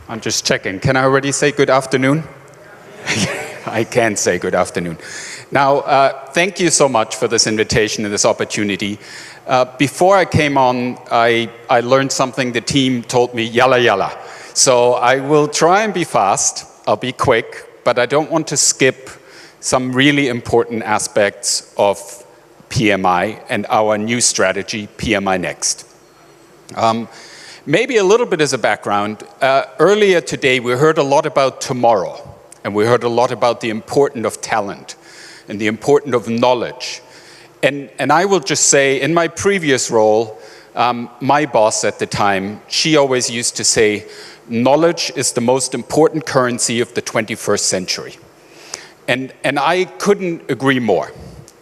I'm just checking. Can I already say good afternoon? I can say good afternoon. Now, thank you so much for this invitation and this opportunity. Before I came on, I learned something the team told me, yalla yalla. So I will try and be fast. I'll be quick, but I don't want to skip some really important aspects of PMI and our new strategy, PMI Next. Maybe a little bit as a background, earlier today we heard a lot about tomorrow, and we heard a lot about the importance of talent and the importance of knowledge. And I will just say, in my previous role, my boss at the time, she always used to say, knowledge is the most important currency of the 21st century. And I couldn't agree more.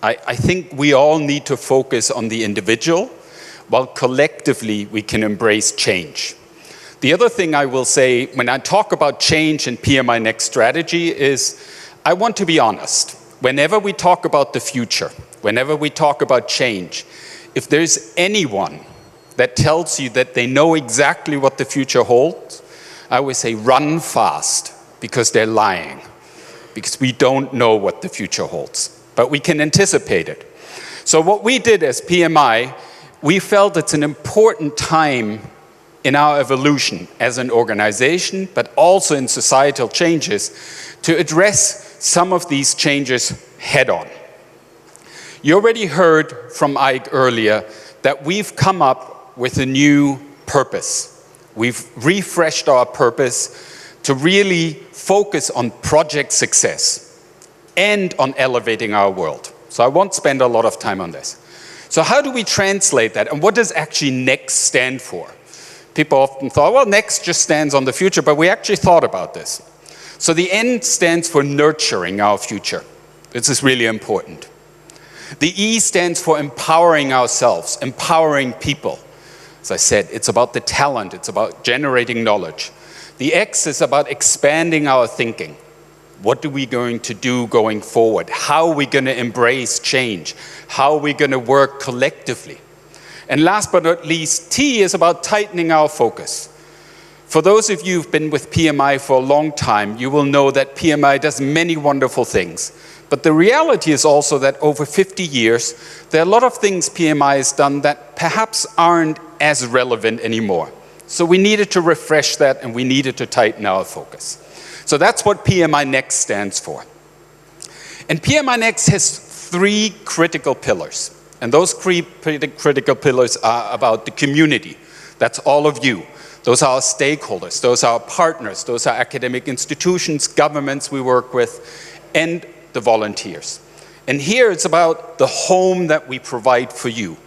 I think we all need to focus on the individual, while collectively we can embrace change. The other thing I will say when I talk about change and PMI Next strategy is I want to be honest. Whenever we talk about the future, whenever we talk about change, if there's anyone that tells you that they know exactly what the future holds, I always say run fast, because they're lying. Because we don't know what the future holds, but we can anticipate it. So what we did as PMI, we felt it's an important time in our evolution as an organization, but also in societal changes, to address some of these changes head on. You already heard from Ike earlier that we've come up with a new purpose. We've refreshed our purpose to really focus on project success and on elevating our world. So I won't spend a lot of time on this. So how do we translate that, and what does actually NEXT stand for? People often thought, well, NEXT just stands on the future, but we actually thought about this. So the N stands for nurturing our future. This is really important. The E stands for empowering ourselves, empowering people. As I said, it's about the talent, it's about generating knowledge. The X is about expanding our thinking. What are we going to do going forward? How are we going to embrace change? How are we going to work collectively? And last but not least, T is about tightening our focus. For those of you who've been with PMI for a long time, you will know that PMI does many wonderful things. But the reality is also that over 50 years, there are a lot of things PMI has done that perhaps aren't as relevant anymore. So we needed to refresh that, and we needed to tighten our focus. So that's what PMI Next stands for. And PMI Next has three critical pillars. And those three critical pillars are about the community. That's all of you. Those are our stakeholders. Those are our partners. Those are academic institutions, governments we work with, and the volunteers. And here it's about the home that we provide for you.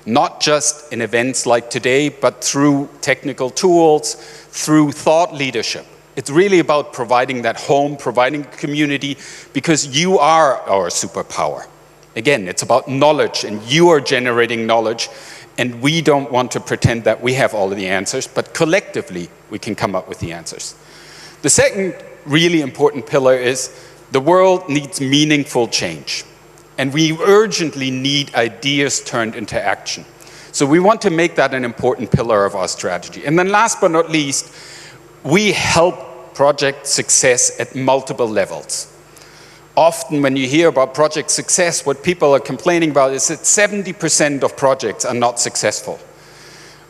Not just in events like today, but through technical tools, through thought leadership. It's really about providing that home, providing community, because you are our superpower. Again, it's about knowledge, and you are generating knowledge, and we don't want to pretend that we have all of the answers, but collectively we can come up with the answers. The second really important pillar is the world needs meaningful change, and we urgently need ideas turned into action. So we want to make that an important pillar of our strategy. And then last but not least, we help project success at multiple levels. Often when you hear about project success, what people are complaining about is that 70% of projects are not successful.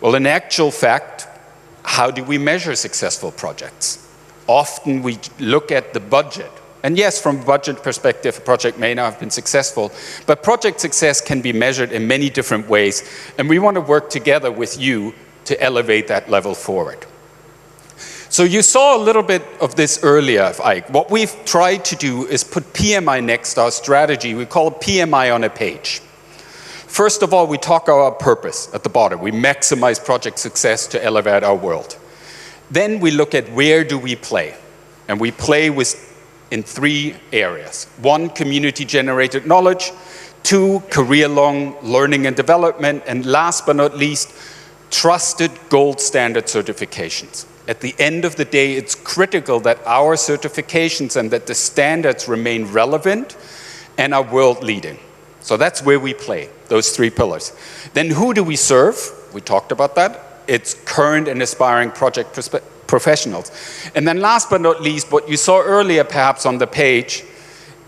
Well, in actual fact, how do we measure successful projects? Often we look at the budget. And yes, from a budget perspective, Project MENA have been successful, but project success can be measured in many different ways, and we want to work together with you to elevate that level forward. So you saw a little bit of this earlier, Ike. What we've tried to do is put PMI Next, our strategy. We call it PMI on a page. First of all, we talk about our purpose at the bottom. We maximize project success to elevate our world. Then we look at where do we play. And we play in three areas. One, community-generated knowledge. Two, career-long learning and development. And last but not least, trusted gold standard certifications. At the end of the day, it's critical that our certifications and that the standards remain relevant and are world leading. So that's where we play, those three pillars. Then who do we serve? We talked about that. It's current and aspiring project professionals. And then last but not least, what you saw earlier perhaps on the page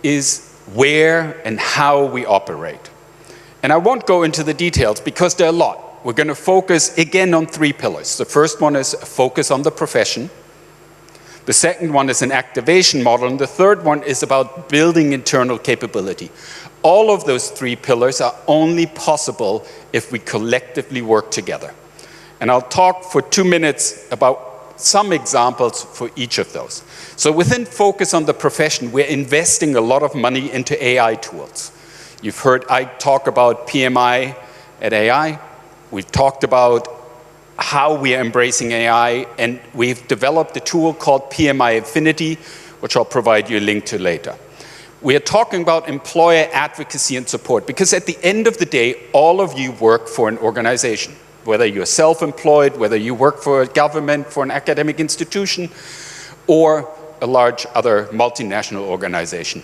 is where and how we operate. And I won't go into the details because there are a lot. We're going to focus again on 3 pillars. The first one is a focus on the profession. The second one is an activation model, and the third one is about building internal capability. All of those 3 pillars are only possible if we collectively work together. And I'll talk for 2 minutes about some examples for each of those. So within focus on the profession, we're investing a lot of money into AI tools. You've heard I talk about PMI at AI. We've talked about how we are embracing AI, and we've developed a tool called PMI Affinity, which I'll provide you a link to later. We are talking about employer advocacy and support, because at the end of the day, all of you work for an organization, whether you're self-employed, whether you work for a government, for an academic institution, or a large other multinational organization.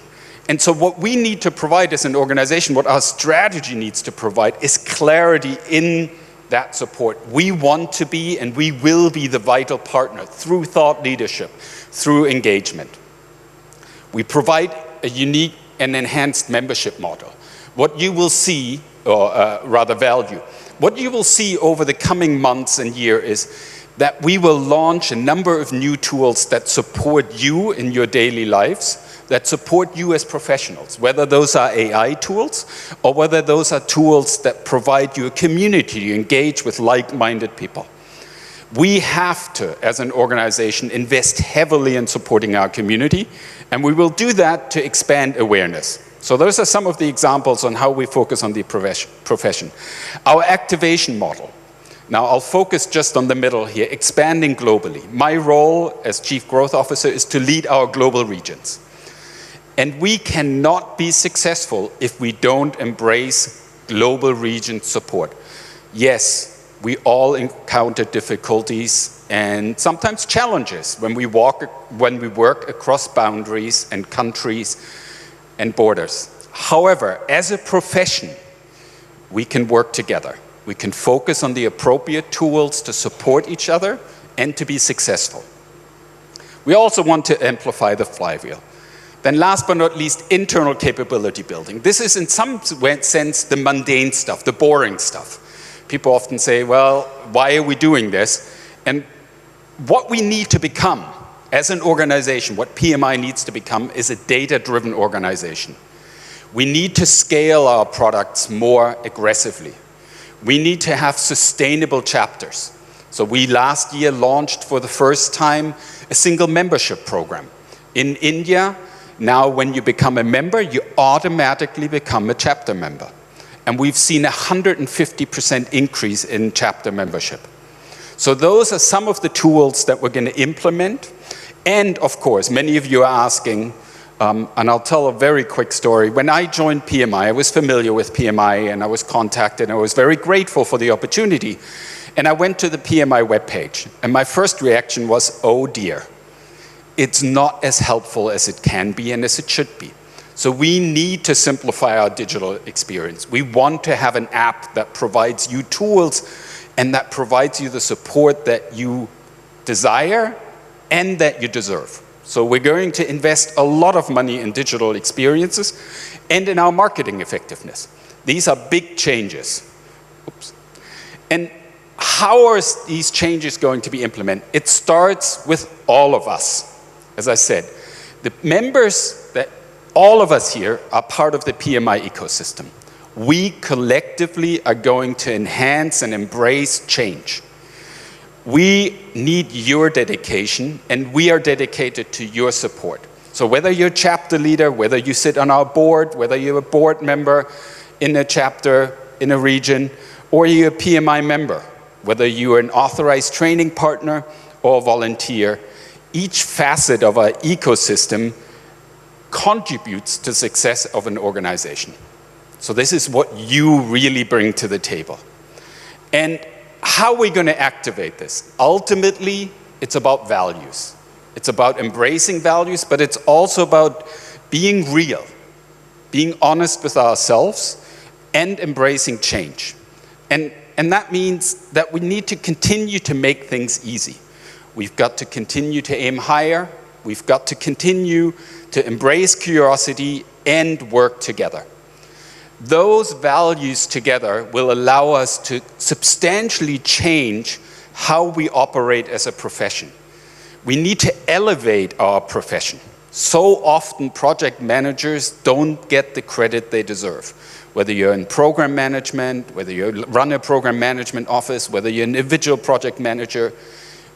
And so what we need to provide as an organization, what our strategy needs to provide, is clarity in that support. We want to be and we will be the vital partner through thought leadership, through engagement. We provide a unique and enhanced membership model. What you will see, or rather value, what you will see over the coming months and year is that we will launch a number of new tools that support you in your daily lives, that support you as professionals, whether those are AI tools or whether those are tools that provide you a community to engage with like-minded people. We have to, as an organization, invest heavily in supporting our community, and we will do that to expand awareness. So those are some of the examples on how we focus on the profession. Our activation model. Now I'll focus just on the middle here, expanding globally. My role as Chief Growth Officer is to lead our global regions. And we cannot be successful if we don't embrace global region support. Yes, we all encounter difficulties and sometimes challenges when we work across boundaries and countries and borders. However, as a profession, we can work together. We can focus on the appropriate tools to support each other and to be successful. We also want to amplify the flywheel. Then last but not least, internal capability building. This is in some sense the mundane stuff, the boring stuff. People often say, well, why are we doing this? And what we need to become as an organization, what PMI needs to become, is a data-driven organization. We need to scale our products more aggressively. We need to have sustainable chapters. So we last year launched for the first time a single membership program. In India, now when you become a member, you automatically become a chapter member. And we've seen a 150% increase in chapter membership. So those are some of the tools that we're going to implement. And of course, many of you are asking, and I'll tell a very quick story. When I joined PMI, I was familiar with PMI and I was contacted and I was very grateful for the opportunity. And I went to the PMI webpage and my first reaction was, oh dear, it's not as helpful as it can be and as it should be. So we need to simplify our digital experience. We want to have an app that provides you tools and that provides you the support that you desire and that you deserve. So we're going to invest a lot of money in digital experiences and in our marketing effectiveness. These are big changes. Oops. And how are these changes going to be implemented? It starts with all of us. As I said, the members, that all of us here are part of the PMI ecosystem. We collectively are going to enhance and embrace change. We need your dedication, and we are dedicated to your support. So whether you're a chapter leader, whether you sit on our board, whether you're a board member in a chapter, in a region, or you're a PMI member, whether you're an authorized training partner or a volunteer, each facet of our ecosystem contributes to the success of an organization. So this is what you really bring to the table. And how are we going to activate this? Ultimately, it's about values. It's about embracing values, but it's also about being real, being honest with ourselves, and embracing change. And that means that we need to continue to make things easy. We've got to continue to aim higher. We've got to continue to embrace curiosity and work together. Those values together will allow us to substantially change how we operate as a profession. We need to elevate our profession. So often project managers don't get the credit they deserve. Whether you're in program management, whether you run a program management office, whether you're an individual project manager,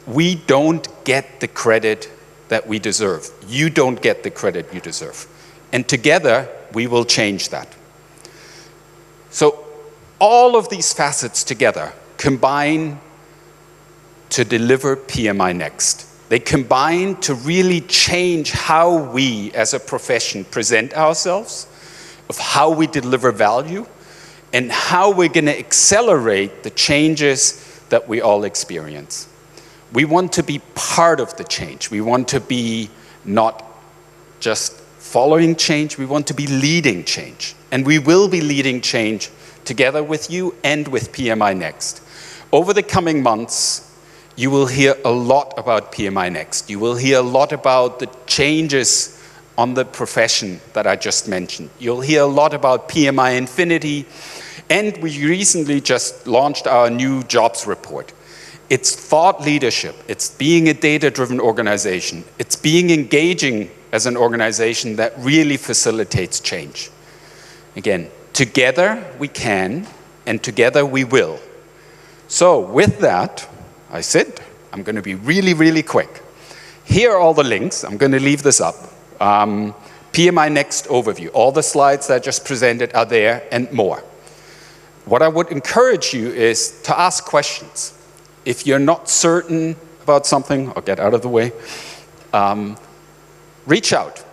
we don't get the credit that we deserve. You don't get the credit you deserve. And together, we will change that. So all of these facets together combine to deliver PMI Next. They combine to really change how we as a profession present ourselves, of how we deliver value, and how we're going to accelerate the changes that we all experience. We want to be part of the change. We want to be not just following change, we want to be leading change. And we will be leading change together with you and with PMI Next. Over the coming months, you will hear a lot about PMI Next. You will hear a lot about the changes on the profession that I just mentioned. You'll hear a lot about PMI Infinity, and we recently just launched our new jobs report. It's thought leadership. It's being a data-driven organization. It's being engaging as an organization that really facilitates change. Again, together we can, and together we will. So with that, I said, I'm going to be really, really quick. Here are all the links. I'm going to leave this up. PMI Next overview. All the slides that I just presented are there and more. What I would encourage you is to ask questions. If you're not certain about something, I'll get out of the way, reach out.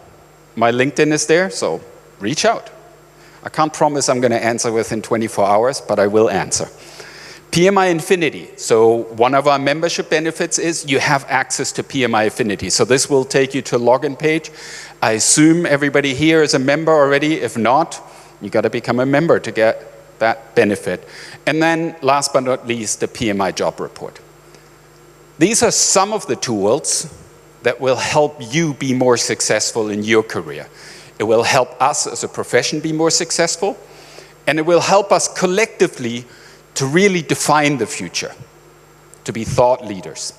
My LinkedIn is there, so reach out. I can't promise I'm going to answer within 24 hours, but I will answer. PMI Infinity. So one of our membership benefits is you have access to PMI Infinity. So this will take you to a login page. I assume everybody here is a member already. If not, you got to become a member to get that benefit. And then last but not least, the PMI job report. These are some of the tools that will help you be more successful in your career. It will help us as a profession be more successful, and it will help us collectively to really define the future, to be thought leaders.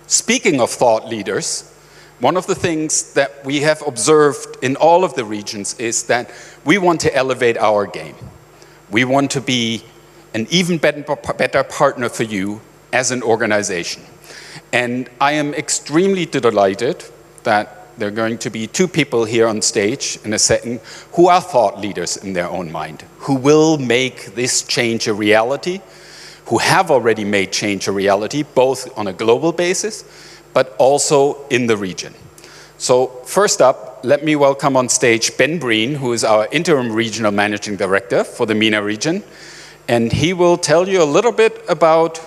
Speaking of thought leaders, one of the things that we have observed in all of the regions is that we want to elevate our game. We want to be an even better partner for you as an organization. And I am extremely delighted that there are going to be two people here on stage in a second who are thought leaders in their own mind, who will make this change a reality, who have already made change a reality, both on a global basis, but also in the region. So first up, let me welcome on stage Ben Breen, who is our interim regional managing director for the MENA region. And he will tell you a little bit about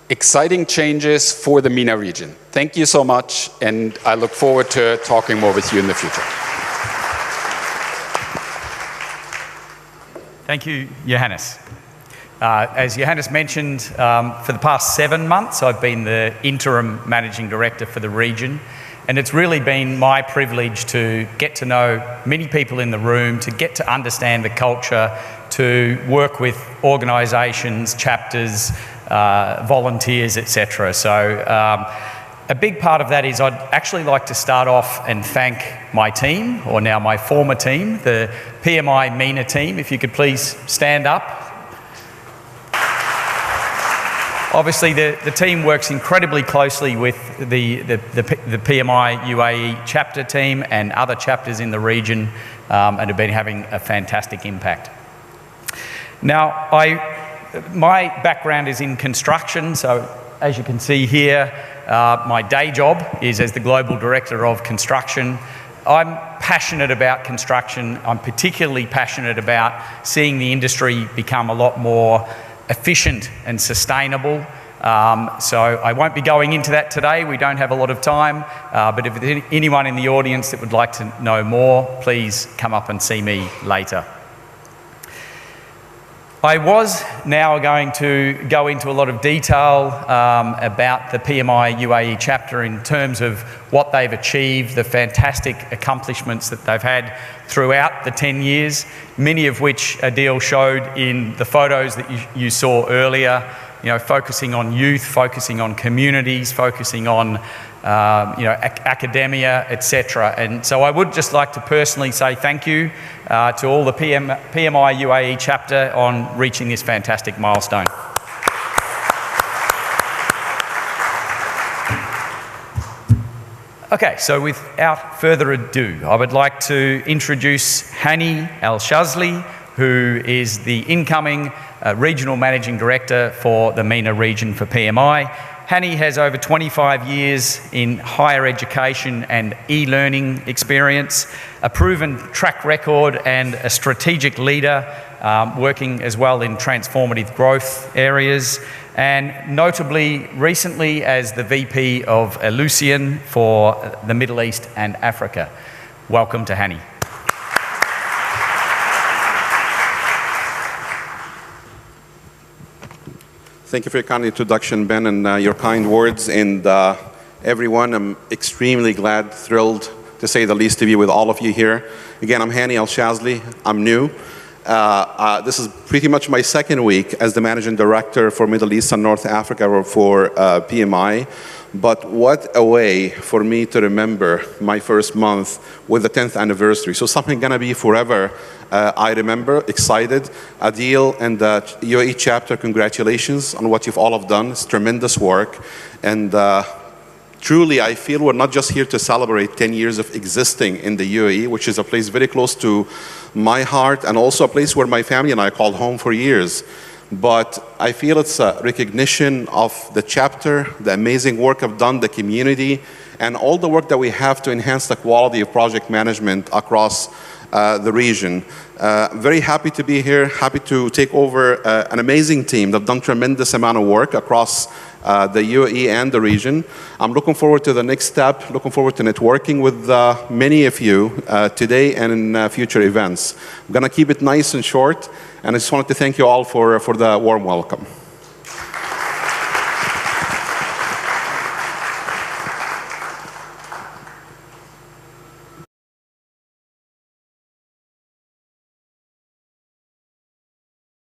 exciting changes for the MENA region. Thank you so much, and I look forward to talking more with you in the future. Thank you, Johannes. As Johannes mentioned, for the past 7 months, I've been the interim managing director for the region, and it's really been my privilege to get to know many people in the room, to get to understand the culture, to work with organisations, chapters, volunteers, etc. So a big part of that is I'd actually like to start off and thank my team, or now my former team, the PMI MENA team. If you could please stand up. Obviously, the team works incredibly closely with the PMI UAE chapter team and other chapters in the region, and have been having a fantastic impact. Now, my background is in construction, so as you can see here, my day job is as the Global Director of Construction. I'm passionate about construction. I'm particularly passionate about seeing the industry become a lot more efficient and sustainable. So I won't be going into that today. We don't have a lot of time, but if there's anyone in the audience that would like to know more, please come up and see me later. I was now going to go into a lot of detail about the PMI UAE chapter in terms of what they've achieved, the fantastic accomplishments that they've had throughout the 10 years, many of which Adil showed in the photos that you saw earlier, focusing on youth, focusing on communities, focusing on academia, etc. And so I would just like to personally say thank you to all the PMI UAE chapter on reaching this fantastic milestone. Okay, so without further ado, I would like to introduce Hanny Alshazly, who is the incoming Regional Managing Director for the MENA region for PMI. Hanny has over 25 years in higher education and e-learning experience, a proven track record and a strategic leader, working as well in transformative growth areas, and notably recently as the VP of Alshazly for the Middle East and Africa. Welcome to Hanny. Thank you for your kind introduction, Ben, and your kind words. And everyone, I'm extremely glad, thrilled, to say the least, to be with all of you here. Again, I'm Hanny Alshazly. I'm new. This is pretty much my second week as the Managing Director for Middle East and North Africa for PMI. But what a way for me to remember my first month with the 10th anniversary. So something gonna be forever. I remember, excited. Adil and the UAE chapter, congratulations on what you've all have done. It's tremendous work. And truly, I feel we're not just here to celebrate 10 years of existing in the UAE, which is a place very close to my heart and also a place where my family and I called home for years. But I feel it's a recognition of the chapter, the amazing work I've done, the community, and all the work that we have to enhance the quality of project management across the region. Very happy to be here, happy to take over an amazing team that have done tremendous amount of work across the UAE and the region. I'm looking forward to the next step, looking forward to networking with many of you today and in future events. I'm gonna keep it nice and short, and I just wanted to thank you all for the warm welcome.